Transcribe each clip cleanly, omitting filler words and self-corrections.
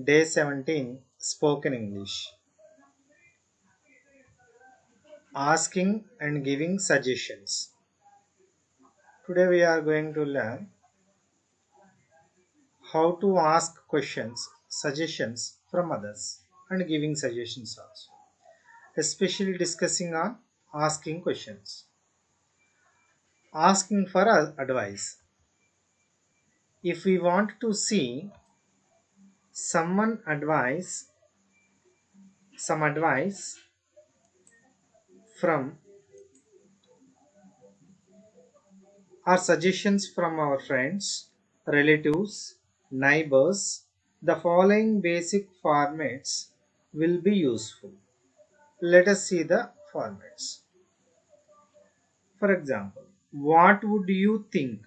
Day 17 Spoken English. Asking and giving suggestions. Today we are going to learn how to ask questions, suggestions from others and giving suggestions also. Especially discussing on asking questions. Asking for advice. If we want to see someone some advice from or suggestions from our friends, relatives, neighbors, the following basic formats will be useful. Let us see the formats. For example, what would you think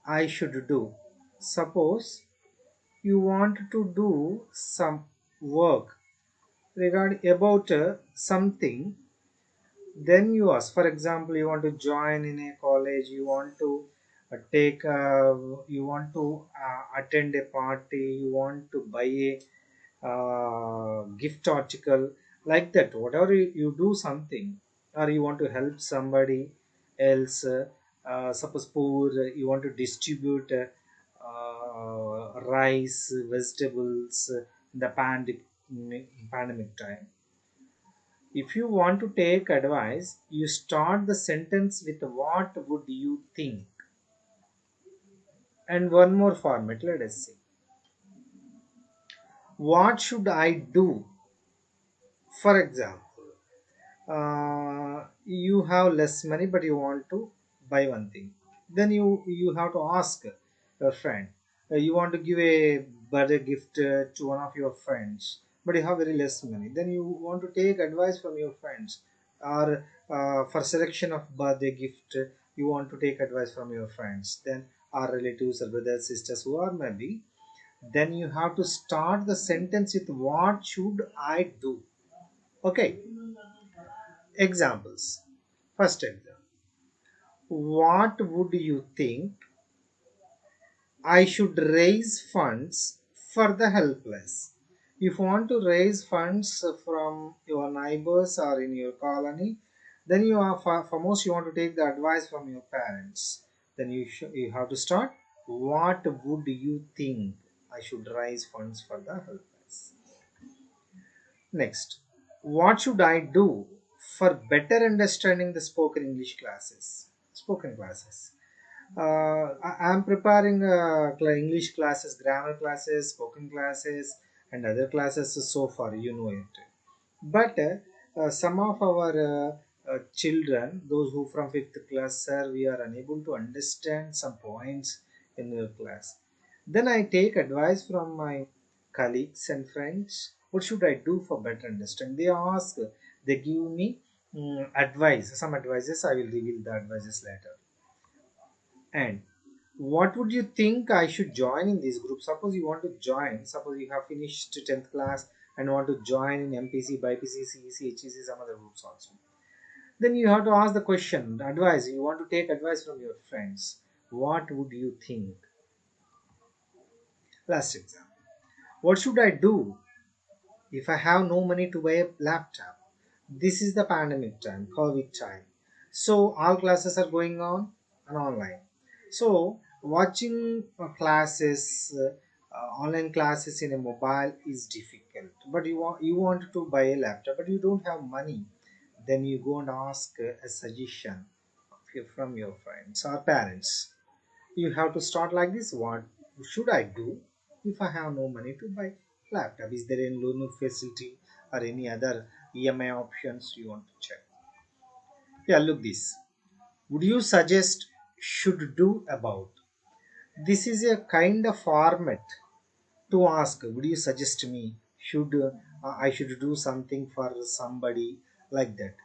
I should do? Suppose you want to do some work regarding about something, then you ask. For example, you want to join in a college, you want to take you want to attend a party, you want to buy a gift article, like that. Whatever you do something, or you want to help somebody else, suppose poor, you want to distribute rice, vegetables in the pandemic time. If you want to take advice, you start the sentence with what would you think? And one more format, let us see. What should I do? For example, you have less money but you want to buy one thing. Then you have to ask your friend. You want to give a birthday gift to one of your friends, but you have very less money. Then you want to take advice from your friends, or for selection of birthday gift, you want to take advice from your friends. Then our relatives or brothers, sisters, who are maybe. Then you have to start the sentence with what should I do? Okay. Examples. First example. What would you think I should raise funds for the helpless? If you want to raise funds from your neighbors or in your colony, then you are foremost you want to take the advice from your parents. Then you have to start. What would you think I should raise funds for the helpless? Next, what should I do for better understanding the spoken English classes? Spoken classes. I am preparing English classes, grammar classes, spoken classes, and other classes so far, you know it. But some of our children, those who from fifth class, sir, we are unable to understand some points in your class. Then I take advice from my colleagues and friends. What should I do for better understanding? They ask, they give me advice, some advices. I will reveal the advices later. And what would you think I should join in this group? Suppose you want to join, suppose you have finished 10th class and want to join in MPC, BIPC, CEC, HEC, some other groups also. Then you have to ask the question, advice. You want to take advice from your friends. What would you think? Last example. What should I do if I have no money to buy a laptop? This is the pandemic time, COVID time. So all classes are going on and online. So watching online classes in a mobile is difficult. But you want to buy a laptop, but you don't have money. Then you go and ask a suggestion from your friends or parents. You have to start like this. What should I do if I have no money to buy laptop? Is there any loan facility or any other EMI options you want to check? Yeah, look this. Would you suggest should do about? This is a kind of format to ask. Would you suggest me should I should do something for somebody, like that?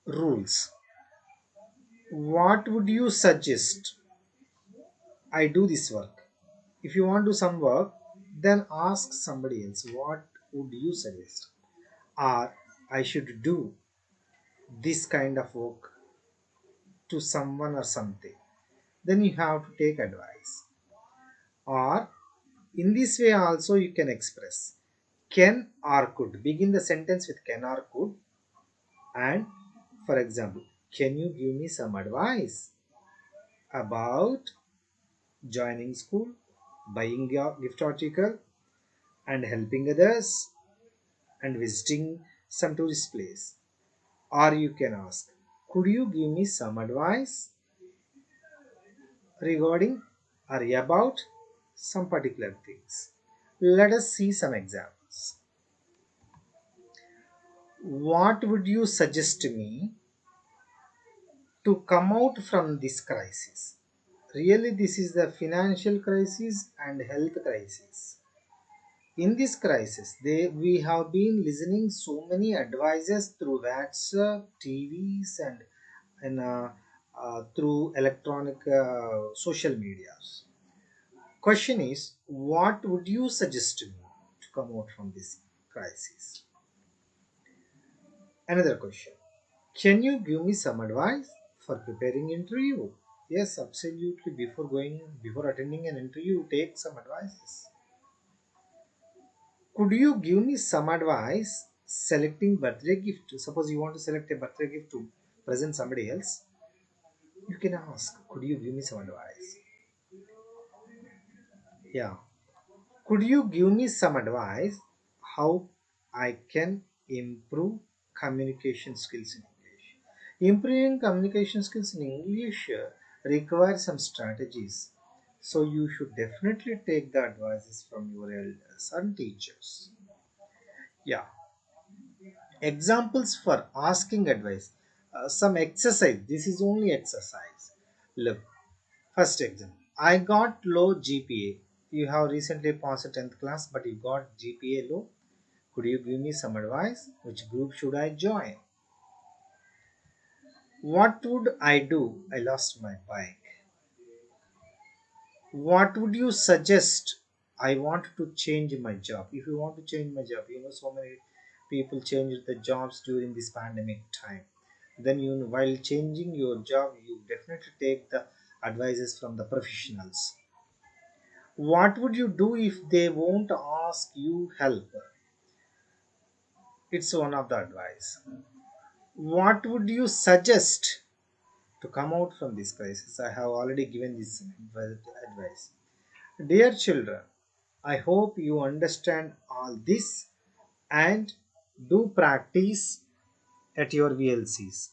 Rules. What would you suggest I do this work? If you want to do some work, then ask somebody else. What would you suggest? Or I should do this kind of work to someone or something. Then you have to take advice. Or In this way also you can express can or could. Begin the sentence with can or could. And for example, can you give me some advice about joining school, buying a gift article, and helping others, and visiting some tourist place? Or you can ask, could you give me some advice regarding or about some particular things? Let us see some examples. What would you suggest me to come out from this crisis? Really, this is the financial crisis and health crisis. In this crisis, we have been listening so many advices through WhatsApp, TVs, and through electronic social medias. Question is, what would you suggest to me to come out from this crisis? Another question. Can you give me some advice for preparing interview? Yes, absolutely. Before attending an interview, take some advices. Could you give me some advice selecting birthday gift? Suppose you want to select a birthday gift to present somebody else. You can ask, could you give me some advice? Yeah. Could you give me some advice how I can improve communication skills in English? Improving communication skills in English requires some strategies. So you should definitely take the advices from your elders and teachers. Yeah. Examples for asking advice. Some exercise. This is only exercise. Look, first example. I got low GPA. You have recently passed 10th class, but you got GPA low. Could you give me some advice? Which group should I join? What would I do? I lost my bike. What would you suggest? I want to change my job. If you want to change my job, so many people changed the jobs during this pandemic time. Then while changing your job, you definitely take the advices from the professionals. What would you do if they won't ask you help? It's one of the advice. What would you suggest to come out from this crisis? I have already given this advice. Dear children, I hope you understand all this and do practice at your VLCs.